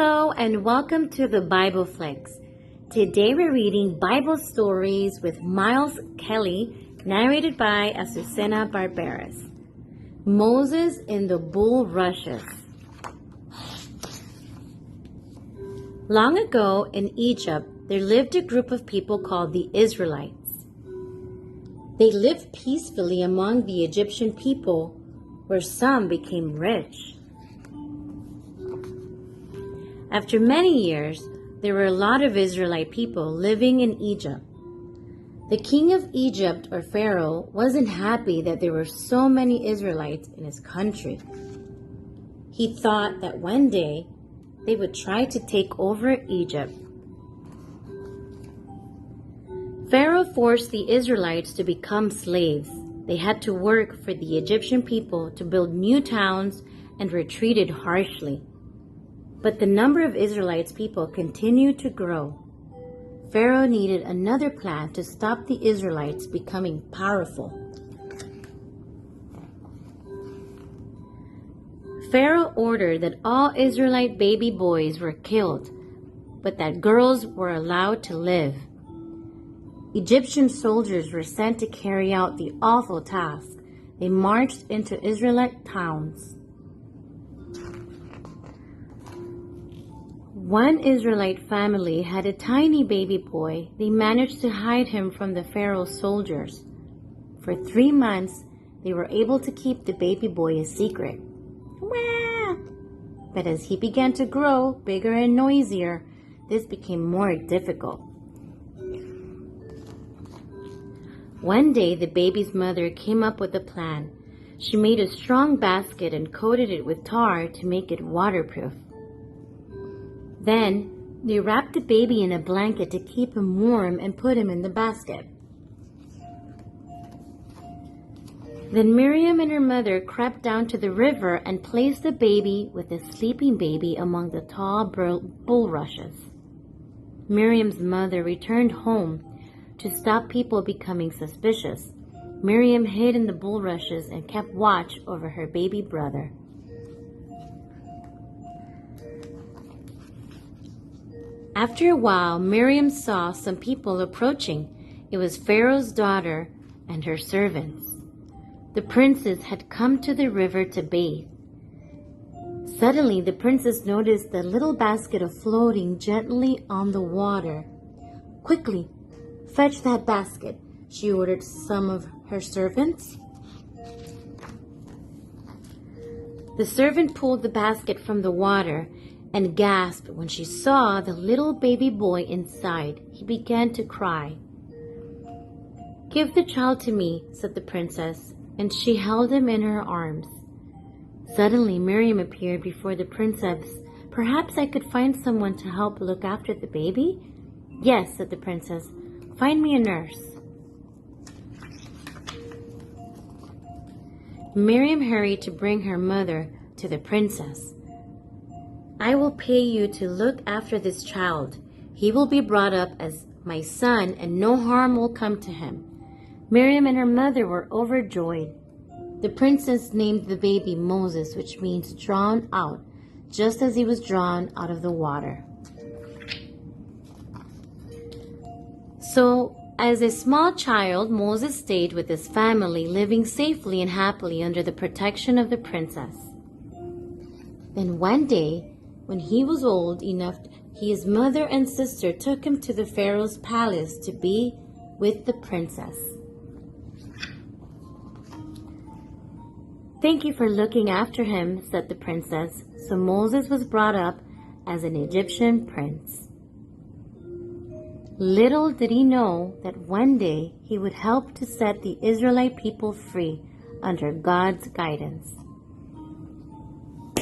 Hello and welcome to the BibleFlix. Today we're reading Bible Stories with Miles Kelly, narrated by Azucena Barberas. Moses in the Bulrushes. Long ago in Egypt, there lived a group of people called the Israelites. They lived peacefully among the Egyptian people, where some became rich. After many years, there were a lot of Israelite people living in Egypt. The king of Egypt, or Pharaoh, wasn't happy that there were so many Israelites in his country. He thought that one day they would try to take over Egypt. Pharaoh forced the Israelites to become slaves. They had to work for the Egyptian people to build new towns and were treated harshly. But the number of Israelites people continued to grow. Pharaoh needed another plan to stop the Israelites becoming powerful. Pharaoh ordered that all Israelite baby boys were killed, but that girls were allowed to live. Egyptian soldiers were sent to carry out the awful task. They marched into Israelite towns. One Israelite family had a tiny baby boy. They managed to hide him from the Pharaoh's soldiers. For 3 months, they were able to keep the baby boy a secret. Wah! But as he began to grow bigger and noisier, this became more difficult. One day, the baby's mother came up with a plan. She made a strong basket and coated it with tar to make it waterproof. Then, they wrapped the baby in a blanket to keep him warm and put him in the basket. Then Miriam and her mother crept down to the river and placed the baby with the sleeping baby among the tall bulrushes. Miriam's mother returned home to stop people becoming suspicious. Miriam hid in the bulrushes and kept watch over her baby brother. After a while, Miriam saw some people approaching. It was Pharaoh's daughter and her servants. The princess had come to the river to bathe. Suddenly, the princess noticed the little basket floating gently on the water. "Quickly, fetch that basket," she ordered some of her servants. The servant pulled the basket from the water and gasped when she saw the little baby boy inside. He began to cry. "Give the child to me," said the princess, and she held him in her arms. Suddenly, Miriam appeared before the princess. "Perhaps I could find someone to help look after the baby?" "Yes," said the princess. "Find me a nurse." Miriam hurried to bring her mother to the princess. "I will pay you to look after this child. He will be brought up as my son and no harm will come to him." Miriam and her mother were overjoyed. The princess named the baby Moses, which means drawn out, just as he was drawn out of the water. So, as a small child, Moses stayed with his family, living safely and happily under the protection of the princess. Then one day, when he was old enough, his mother and sister took him to the Pharaoh's palace to be with the princess. "Thank you for looking after him," said the princess. So Moses was brought up as an Egyptian prince. Little did he know that one day he would help to set the Israelite people free under God's guidance.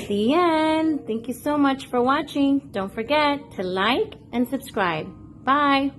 The end. Thank you so much for watching. Don't forget to like and subscribe. Bye.